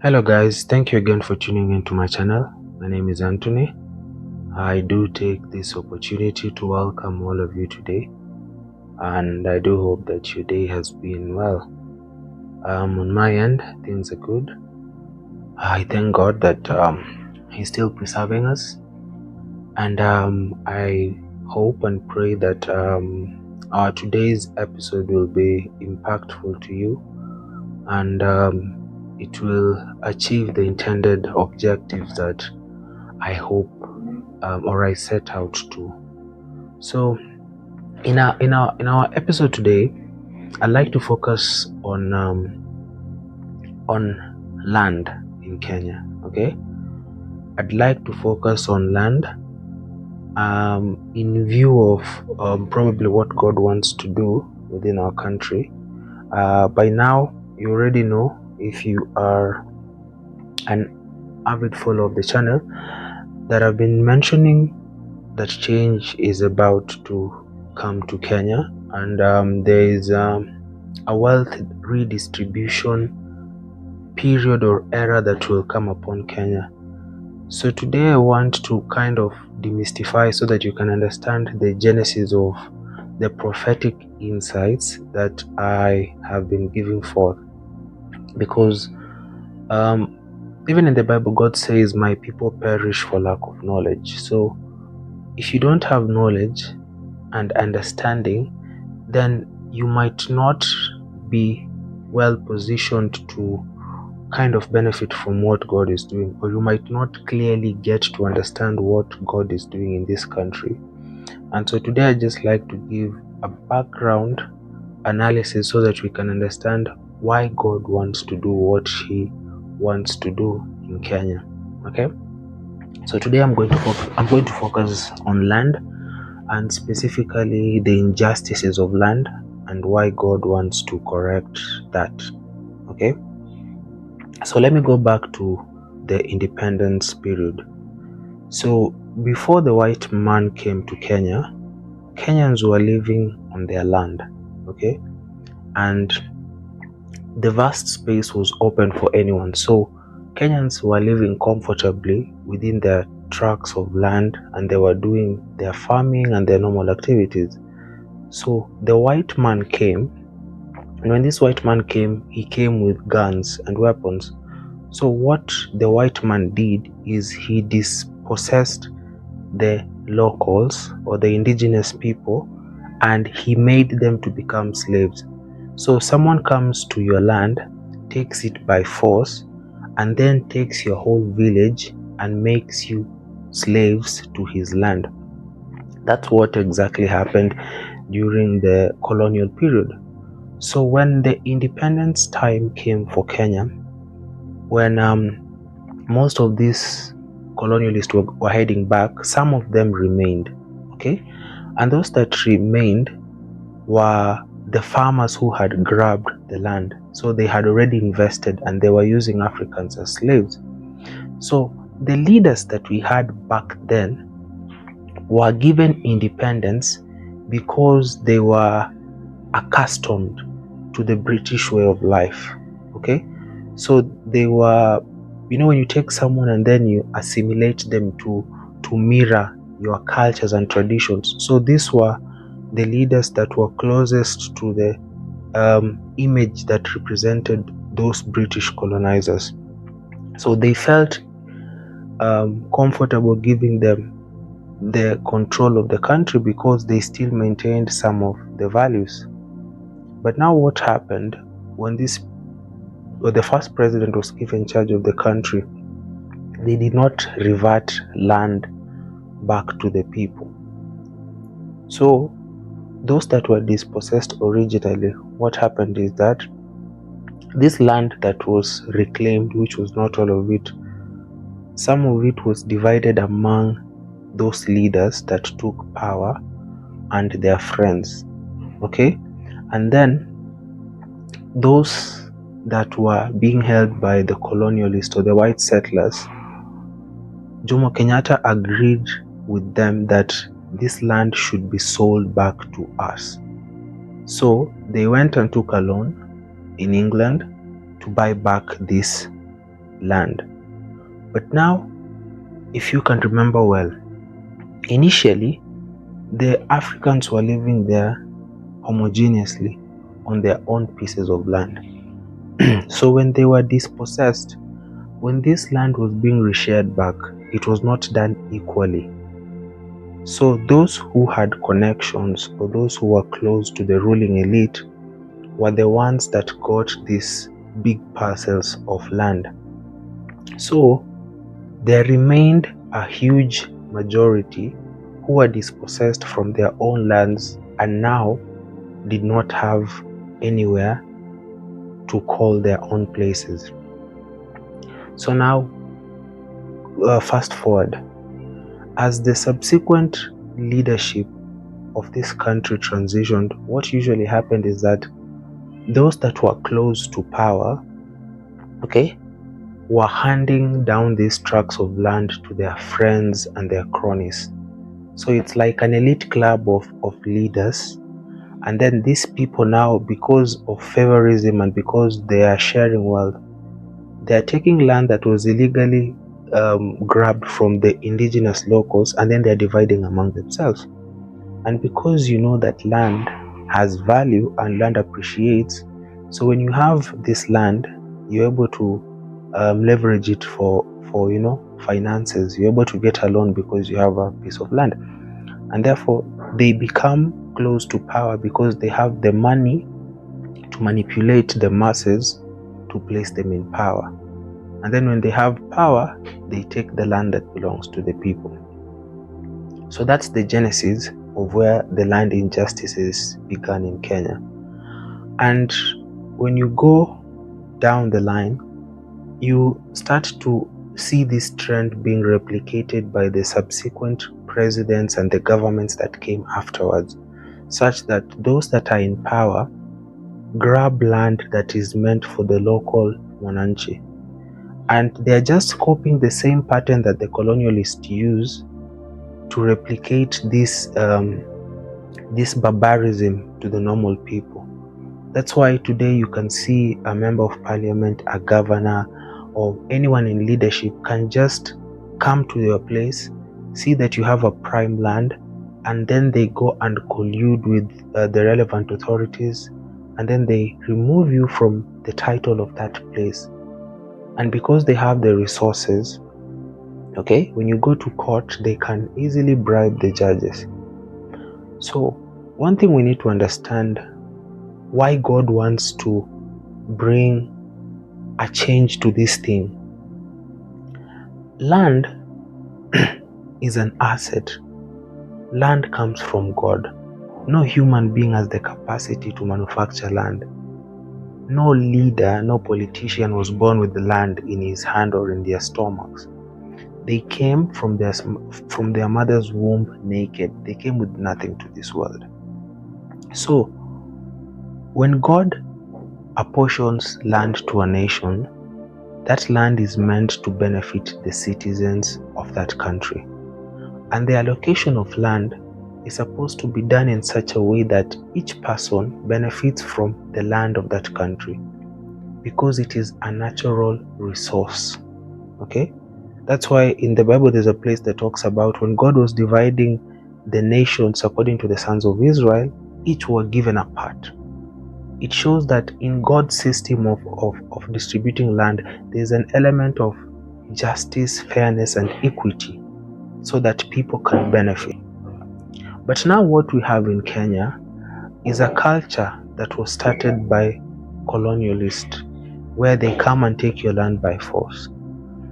Hello guys, thank you again for tuning into my channel. My name is Anthony. I do take this opportunity to welcome all of you today, and I do hope that your day has been well. On my end, things are good. I thank God that He's still preserving us, and I hope and pray that our today's episode will be impactful to you, and it will achieve the intended objectives that I hope or I set out to. So in our episode today, I'd like to focus on land in Kenya. Okay, I'd like to focus on land in view of probably what God wants to do within our country. By now, you already know, if you are an avid follower of the channel, that I've been mentioning that change is about to come to Kenya, and there is a wealth redistribution period or era that will come upon Kenya. So today I want to kind of demystify so that you can understand the genesis of the prophetic insights that I have been giving forth, because even in the Bible, God says, "My people perish for lack of knowledge." So if you don't have knowledge and understanding, then you might not be well positioned to kind of benefit from what God is doing, or you might not clearly get to understand what God is doing in this country. And so today I just like to give a background analysis so that we can understand why God wants to do what He wants to do in Kenya. Okay, so today I'm going to focus on land, and specifically the injustices of land and why God wants to correct that. Okay, so let me go back to the independence period. So before the white man came to Kenya, Kenyans were living on their land. Okay, and the vast space was open for anyone. So Kenyans were living comfortably within their tracts of land, and they were doing their farming and their normal activities. So the white man came, and when this white man came, he came with guns and weapons. So what the white man did is he dispossessed the locals or the indigenous people, and he made them to become slaves. So someone comes to your land, takes it by force, and then takes your whole village and makes you slaves to his land. That's what exactly happened during the colonial period. So when the independence time came for Kenya, when most of these colonialists were heading back, some of them remained. Okay, and those that remained were the farmers who had grabbed the land. So they had already invested and they were using Africans as slaves. So the leaders that we had back then were given independence because they were accustomed to the British way of life. Okay, so they were, when you take someone and then you assimilate them to mirror your cultures and traditions. So these were the leaders that were closest to the image that represented those British colonizers. So they felt comfortable giving them the control of the country because they still maintained some of the values. But now what happened when the first president was given charge of the country, they did not revert land back to the people. So those that were dispossessed originally, what happened is that this land that was reclaimed, which was not all of it, some of it was divided among those leaders that took power and their friends. Okay, and then those that were being held by the colonialists or the white settlers, Jomo Kenyatta agreed with them that this land should be sold back to us. So they went and took a loan in England to buy back this land. But now, if you can remember well, initially, the Africans were living there homogeneously on their own pieces of land. So when they were dispossessed, when this land was being reshared back, it was not done equally. So those who had connections or those who were close to the ruling elite were the ones that got these big parcels of land. So there remained a huge majority who were dispossessed from their own lands and now did not have anywhere to call their own places. So now, fast forward, as the subsequent leadership of this country transitioned, what usually happened is that those that were close to power, were handing down these tracts of land to their friends and their cronies. So it's like an elite club of leaders. And then these people now, because of favorism and because they are sharing wealth, they are taking land that was illegally grabbed from the indigenous locals, and then they're dividing among themselves. And because you know that land has value and land appreciates, so when you have this land, you're able to leverage it for finances. You're able to get a loan because you have a piece of land, and therefore they become close to power because they have the money to manipulate the masses to place them in power. And then when they have power, they take the land that belongs to the people. So that's the genesis of where the land injustices began in Kenya. And when you go down the line, you start to see this trend being replicated by the subsequent presidents and the governments that came afterwards, such that those that are in power grab land that is meant for the local mwananchi. And they're just copying the same pattern that the colonialists use to replicate this barbarism to the normal people. That's why today you can see a member of parliament, a governor, or anyone in leadership can just come to your place, see that you have a prime land, and then they go and collude with the relevant authorities, and then they remove you from the title of that place. And because they have the resources, when you go to court, they can easily bribe the judges. So one thing we need to understand, why God wants to bring a change to this thing. Land is an asset. Land comes from God. No human being has the capacity to manufacture land. No leader, no politician was born with the land in his hand or in their stomachs. They came from their mother's womb naked. They came with nothing to this world. So when God apportions land to a nation, that land is meant to benefit the citizens of that country. And the allocation of land is supposed to be done in such a way that each person benefits from the land of that country, because it is a natural resource. That's why in the Bible there's a place that talks about when God was dividing the nations according to the sons of Israel, each were given a part. It shows that in God's system of distributing land, there's an element of justice, fairness, and equity so that people can benefit. But now what we have in Kenya is a culture that was started by colonialists, where they come and take your land by force.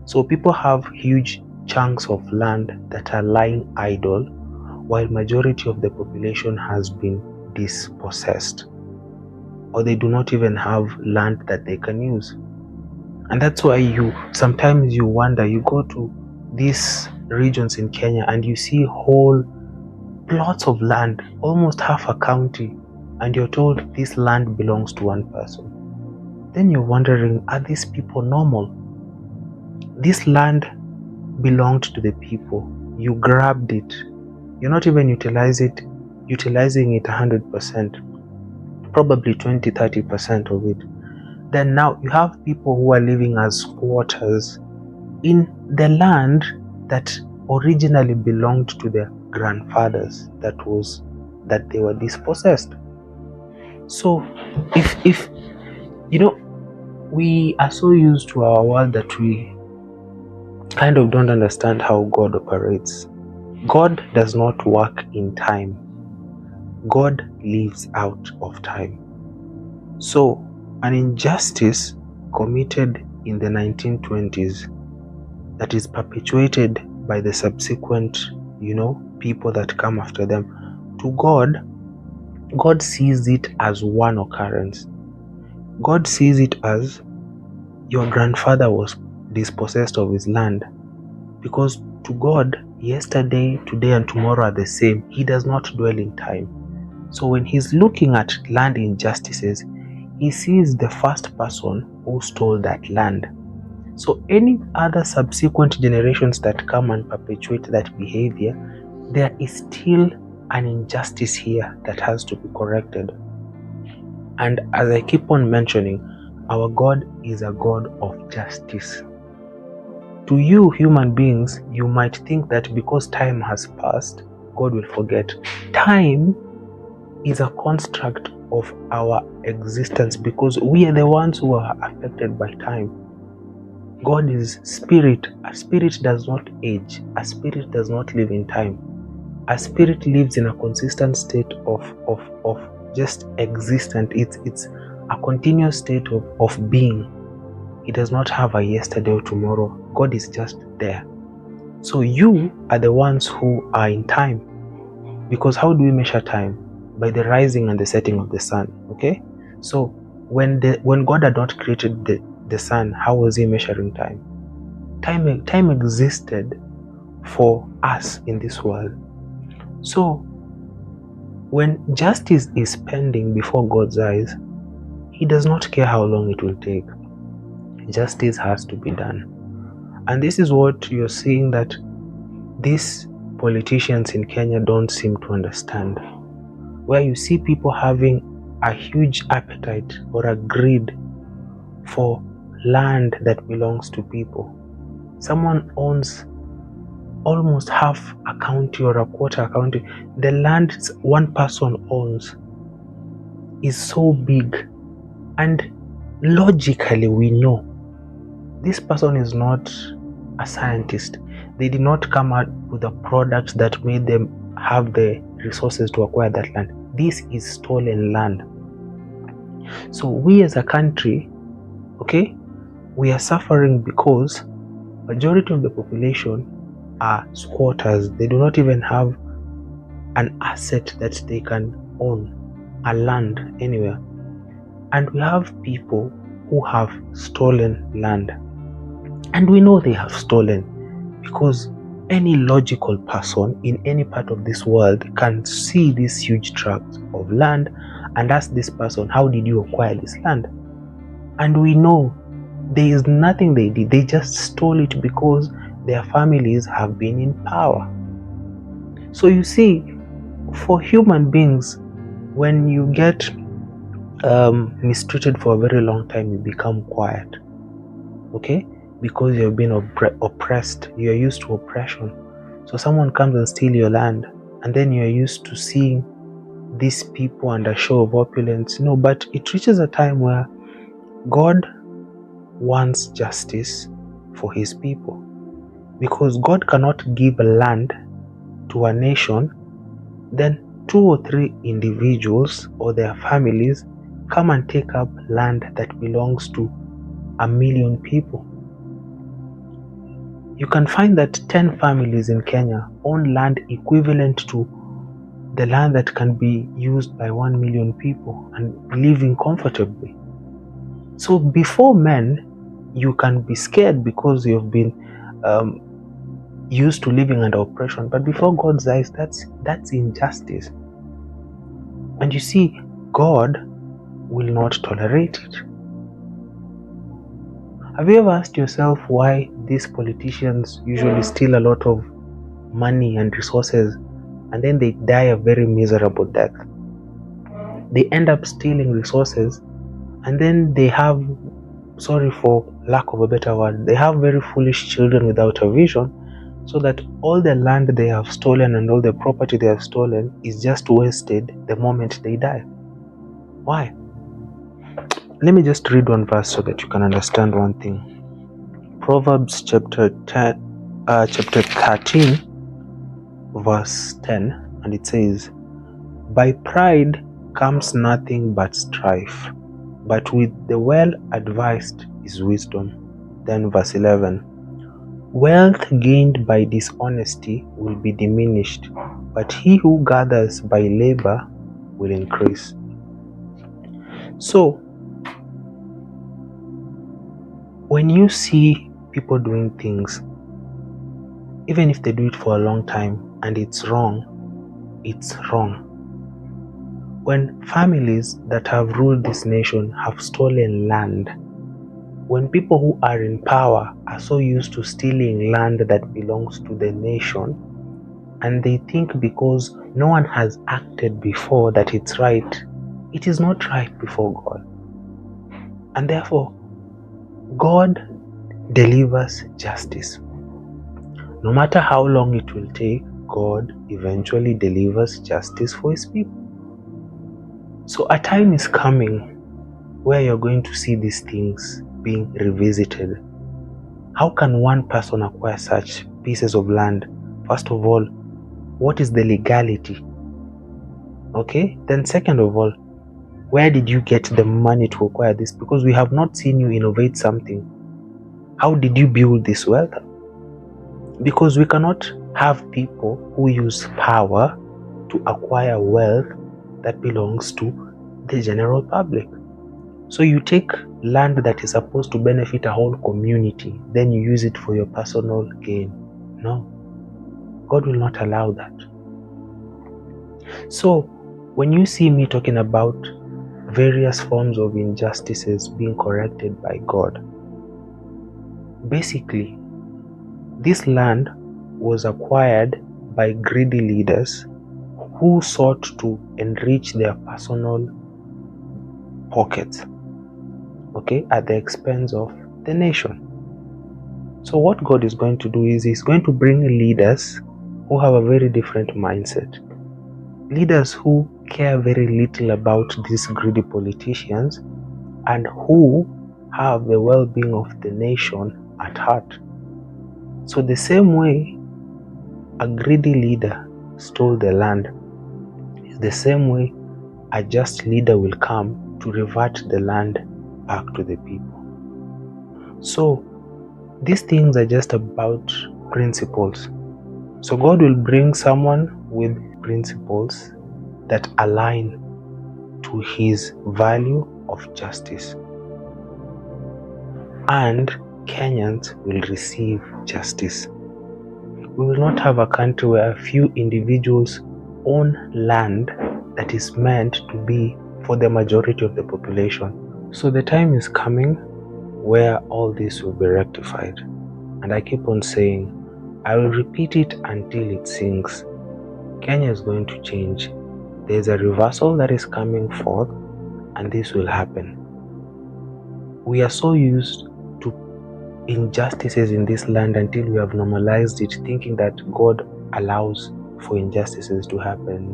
So people have huge chunks of land that are lying idle, while majority of the population has been dispossessed, or they do not even have land that they can use. And that's why sometimes you wonder, you go to these regions in Kenya and you see whole plots of land, almost half a county, and you're told this land belongs to one person. Then you're wondering, are these people normal? This land belonged to the people. You grabbed it. You're not even utilizing it 100%, probably 20-30% of it. then now you have people who are living as squatters in the land that originally belonged to their grandfathers, that they were dispossessed. So if we are so used to our world that we kind of don't understand how God operates. God does not work in time. God lives out of time. So an injustice committed in the 1920s that is perpetuated by the subsequent, people that come after them, to God sees it as one occurrence. God sees it as your grandfather was dispossessed of his land, because to God, yesterday, today, and tomorrow are the same. He does not dwell in time. So when he's looking at land injustices, he sees the first person who stole that land. So any other subsequent generations that come and perpetuate that behavior, there is still an injustice here that has to be corrected. And as I keep on mentioning, our God is a God of justice. To you human beings, you might think that because time has passed, God will forget. Time is a construct of our existence because we are the ones who are affected by time. God is spirit. A spirit does not age. A spirit does not live in time. A spirit lives in a consistent state of just existence. It's a continuous state of being. He does not have a yesterday or tomorrow. God is just there. So you are the ones who are in time. Because how do we measure time? By the rising and the setting of the sun. Okay? So when God had not created the sun, how was he measuring time? Time existed for us in this world. So when justice is pending before God's eyes, he does not care how long it will take. Justice has to be done. And this is what you're seeing that these politicians in Kenya don't seem to understand. Where you see people having a huge appetite or a greed for land that belongs to people. Someone owns almost half a county or a quarter a county. The land one person owns is so big, and logically we know this person is not a scientist. They did not come out with a product that made them have the resources to acquire that land. This is stolen land. So we as a country, we are suffering because majority of the population are squatters. They do not even have an asset that they can own, a land anywhere. And we have people who have stolen land. And we know they have stolen because any logical person in any part of this world can see this huge tract of land and ask this person, how did you acquire this land? And we know there is nothing they did. They just stole it because their families have been in power. So you see, for human beings, when you get mistreated for a very long time, you become quiet. Okay? Because you've been oppressed. You're used to oppression. So someone comes and steals your land, and then you're used to seeing these people under show of opulence. But it reaches a time where God wants justice for his people. Because God cannot give land to a nation, then 2 or 3 individuals or their families come and take up land that belongs to 1 million people. You can find that 10 families in Kenya own land equivalent to the land that can be used by 1 million people and living comfortably. So before men, you can be scared because you've been used to living under oppression. But before God's eyes, that's injustice. And you see, God will not tolerate it. Have you ever asked yourself why these politicians usually steal a lot of money and resources and then they die a very miserable death? They end up stealing resources And then they have, sorry for lack of a better word, they have very foolish children without a vision, so that all the land they have stolen and all the property they have stolen is just wasted the moment they die. Why? Let me just read one verse so that you can understand one thing. Proverbs chapter 13, verse 10, and it says, "By pride comes nothing but strife, but with the well-advised is wisdom." Then verse 11, "Wealth gained by dishonesty will be diminished, but he who gathers by labor will increase." So, when you see people doing things, even if they do it for a long time and it's wrong, it's wrong. When families that have ruled this nation have stolen land, when people who are in power are so used to stealing land that belongs to the nation, and they think because no one has acted before that it's right, it is not right before God. And therefore, God delivers justice. No matter how long it will take, God eventually delivers justice for his people. So a time is coming where you're going to see these things being revisited. How can one person acquire such pieces of land? First of all, what is the legality? Okay, then second of all, where did you get the money to acquire this? Because we have not seen you innovate something. How did you build this wealth? Because we cannot have people who use power to acquire wealth that belongs to the general public. So you take land that is supposed to benefit a whole community, then you use it for your personal gain. No, God will not allow that. So when you see me talking about various forms of injustices being corrected by God, basically, this land was acquired by greedy leaders who sought to enrich their personal pockets, okay, at the expense of the nation. So what God is going to do is he's going to bring leaders who have a very different mindset. Leaders who care very little about these greedy politicians and who have the well-being of the nation at heart. So the same way a greedy leader stole the land, is the same way a just leader will come to revert the land back to the people. So these things are just about principles. So God will bring someone with principles that align to his value of justice. And Kenyans will receive justice. We will not have a country where a few individuals own land that is meant to be for the majority of the population. So the time is coming where all this will be rectified. And I keep on saying, I will repeat it until it sinks. Kenya is going to change. There's a reversal that is coming forth, and this will happen. We are so used to injustices in this land until we have normalized it, thinking that God allows for injustices to happen.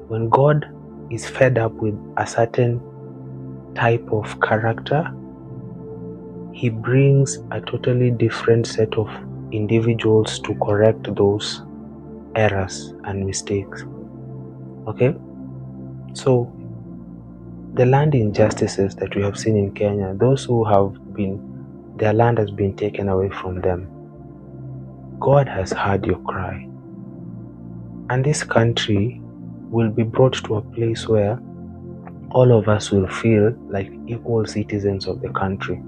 When God is fed up with a certain type of character, he brings a totally different set of individuals to correct those errors and mistakes. Okay? So the land injustices that we have seen in Kenya, those who have been, their land has been taken away from them, God has heard your cry. And this country will be brought to a place where all of us will feel like equal citizens of the country.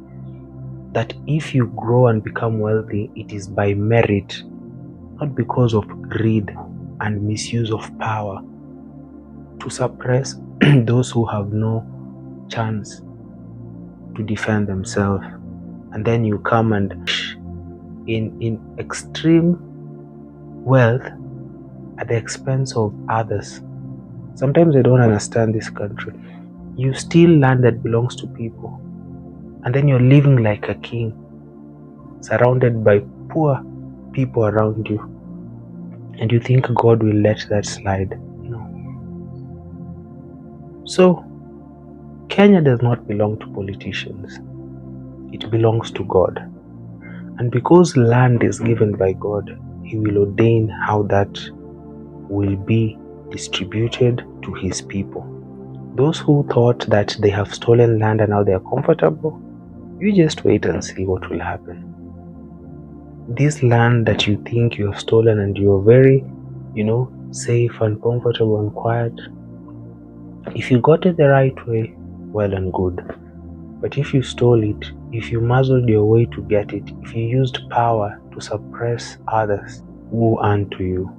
That if you grow and become wealthy, it is by merit, not because of greed and misuse of power to suppress those who have no chance to defend themselves. And then you come and in extreme wealth at the expense of others. Sometimes I don't understand this country. You steal land that belongs to people, and then you're living like a king, surrounded by poor people around you, and you think God will let that slide. No. So, Kenya does not belong to politicians. It belongs to God. And because land is given by God, He will ordain how that will be distributed to His people. Those who thought that they have stolen land and now they are comfortable, you just wait and see what will happen. This land that you think you have stolen and you are very, safe and comfortable and quiet, if you got it the right way, well and good. But if you stole it, if you muzzled your way to get it, if you used power to suppress others, woe unto you.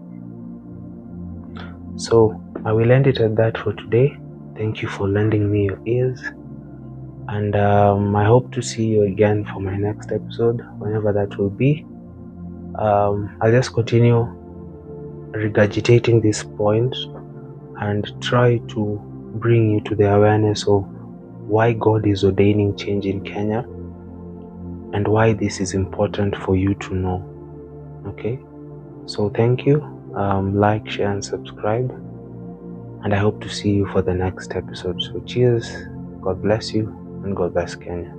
So I will end it at that for today. Thank you for lending me your ears. And I hope to see you again for my next episode, whenever that will be. I'll just continue regurgitating these points and try to bring you to the awareness of why God is ordaining change in Kenya and why this is important for you to know. Okay, so thank you. Like, share, and subscribe, and I hope to see you for the next episode. So cheers, God bless you, and God bless Kenya.